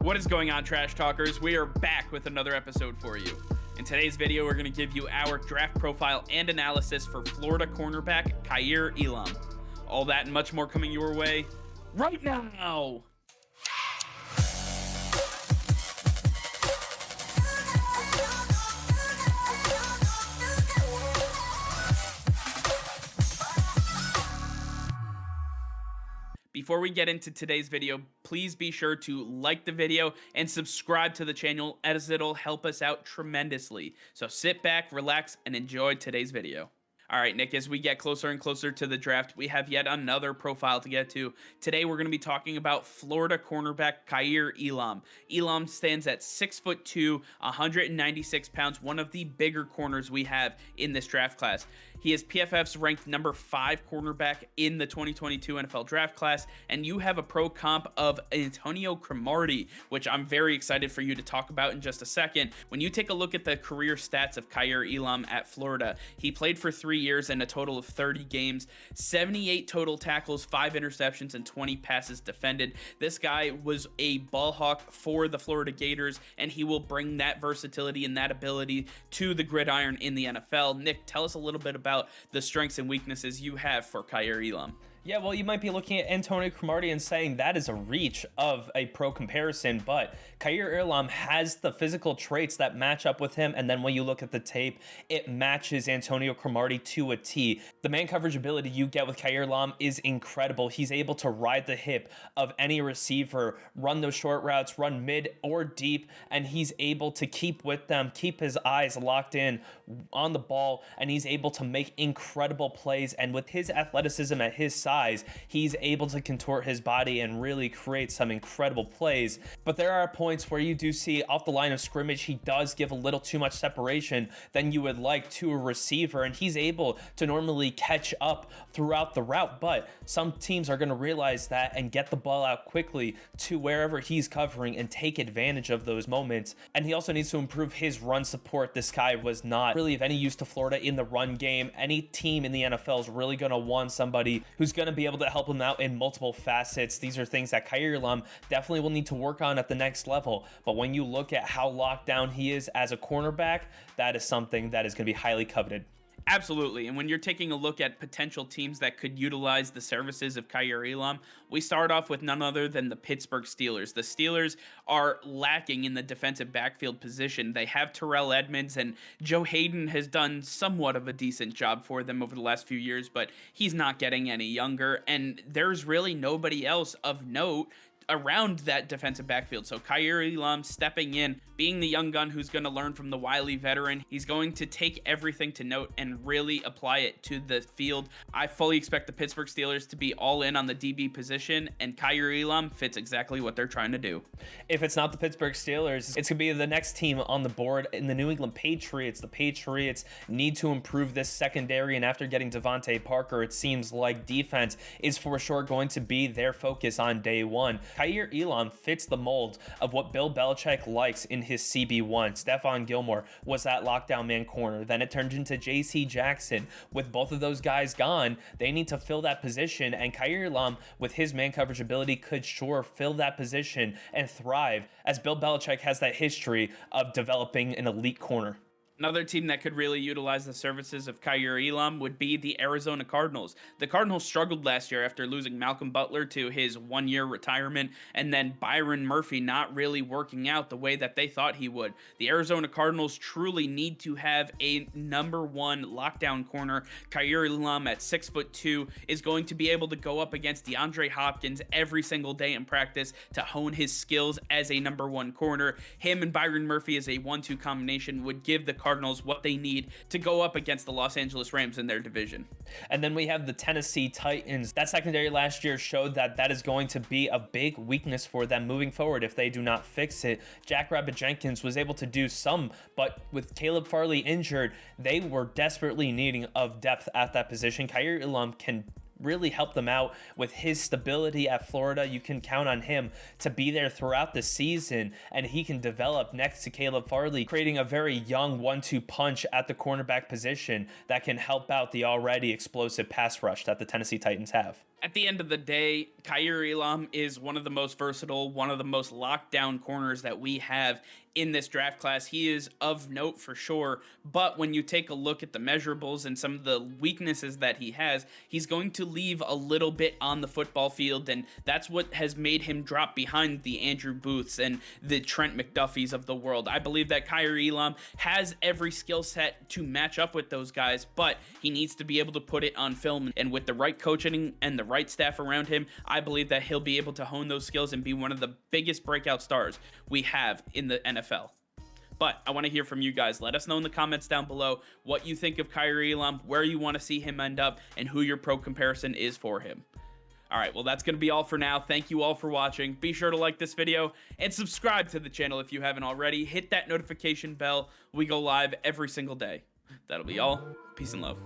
What is going on, Trash Talkers? We are back with another episode for you. In today's video, we're going to give you our draft profile and analysis for Florida cornerback Kaiir Elam. All that and much more coming your way right now. Before we get into today's video, please be sure to like the video and subscribe to the channel as it'll help us out tremendously. So sit back, relax, and enjoy today's video. All right, Nick, as we get closer and closer to the draft, we have yet another profile to get to. Today, we're going to be talking about Florida cornerback Kaiir Elam. Elam stands at 6'2", 196 pounds, one of the bigger corners we have in this draft class. He is PFF's ranked number 5 cornerback in the 2022 NFL draft class, and you have a pro comp of Antonio Cromartie, which I'm very excited for you to talk about in just a second. When you take a look at the career stats of Kaiir Elam at Florida, he played for 3 years and a total of 30 games, 78 total tackles, 5 interceptions, and 20 passes defended. This guy was a ball hawk for the Florida Gators, and he will bring that versatility and that ability to the gridiron in the NFL. Nick, tell us a little bit about the strengths and weaknesses you have for Kaiir Elam. Yeah, well, you might be looking at Antonio Cromartie and saying that is a reach of a pro comparison, but Kaiir Elam has the physical traits that match up with him, and then when you look at the tape, it matches Antonio Cromartie to a T. The man coverage ability you get with Kaiir Elam is incredible. He's able to ride the hip of any receiver, run those short routes, run mid or deep, and he's able to keep with them, keep his eyes locked in on the ball, and he's able to make incredible plays, and with his athleticism at his size, he's able to contort his body and really create some incredible plays. But there are points where you do see off the line of scrimmage, he does give a little too much separation than you would like to a receiver, and he's able to normally catch up throughout the route. But some teams are going to realize that and get the ball out quickly to wherever he's covering and take advantage of those moments. And he also needs to improve his run support. This guy was not really of any use to Florida in the run game. Any team in the NFL is really going to want somebody who's going to be able to help him out in multiple facets. These are things that Kaiir Elam definitely will need to work on at the next level. But when you look at how locked down he is as a cornerback, that is something that is going to be highly coveted. Absolutely, and when you're taking a look at potential teams that could utilize the services of Kaiir Elam, we start off with none other than the Pittsburgh Steelers. The Steelers are lacking in the defensive backfield position. They have Terrell Edmunds, and Joe Hayden has done somewhat of a decent job for them over the last few years, but he's not getting any younger, and there's really nobody else of note around that defensive backfield. So Kaiir Elam stepping in, being the young gun who's going to learn from the wily veteran. He's going to take everything to note and really apply it to the field. I fully expect the Pittsburgh Steelers to be all in on the DB position, and Kaiir Elam fits exactly what they're trying to do. If it's not the Pittsburgh Steelers, it's going to be the next team on the board in the New England Patriots. The Patriots need to improve this secondary, and after getting Devontae Parker, it seems like defense is for sure going to be their focus on day one. Kaiir Elam fits the mold of what Bill Belichick likes in his CB1. Stephon Gilmore was that lockdown man corner. Then it turned into J.C. Jackson. With both of those guys gone, they need to fill that position, and Kaiir Elam, with his man coverage ability, could sure fill that position and thrive, as Bill Belichick has that history of developing an elite corner. Another team that could really utilize the services of Kaiir Elam would be the Arizona Cardinals. The Cardinals struggled last year after losing Malcolm Butler to his one-year retirement, and then Byron Murphy not really working out the way that they thought he would. The Arizona Cardinals truly need to have a number 1 lockdown corner. Kaiir Elam at 6'2" is going to be able to go up against DeAndre Hopkins every single day in practice to hone his skills as a number 1 corner. Him and Byron Murphy as a 1-2 combination would give the Cardinals what they need to go up against the Los Angeles Rams in their division. And then we have the Tennessee Titans. That secondary last year showed that that is going to be a big weakness for them moving forward if they do not fix it. Jackrabbit Jenkins was able to do some, but with Caleb Farley injured, they were desperately needing of depth at that position. Kaiir Elam can really help them out with his stability at Florida. You can count on him to be there throughout the season, and he can develop next to Caleb Farley, creating a very young 1-2 punch at the cornerback position that can help out the already explosive pass rush that the Tennessee Titans have. At the end of the day, Kaiir Elam is one of the most versatile, one of the most locked down corners that we have in this draft class. He is of note for sure, but when you take a look at the measurables and some of the weaknesses that he has, he's going to leave a little bit on the football field, and that's what has made him drop behind the Andrew Booths and the Trent McDuffies of the world. I believe that Kaiir Elam has every skill set to match up with those guys, but he needs to be able to put it on film, and with the right coaching and the right staff around him, I believe that he'll be able to hone those skills and be one of the biggest breakout stars we have in the NFL. But I want to hear from you guys. Let us know in the comments down below what you think of Kaiir Elam, where you want to see him end up, and who your pro comparison is for him. All right, well, that's going to be all for now. Thank you all for watching. Be sure to like this video and subscribe to the channel if you haven't already. Hit that notification bell. We go live every single day. That'll be all. Peace and love.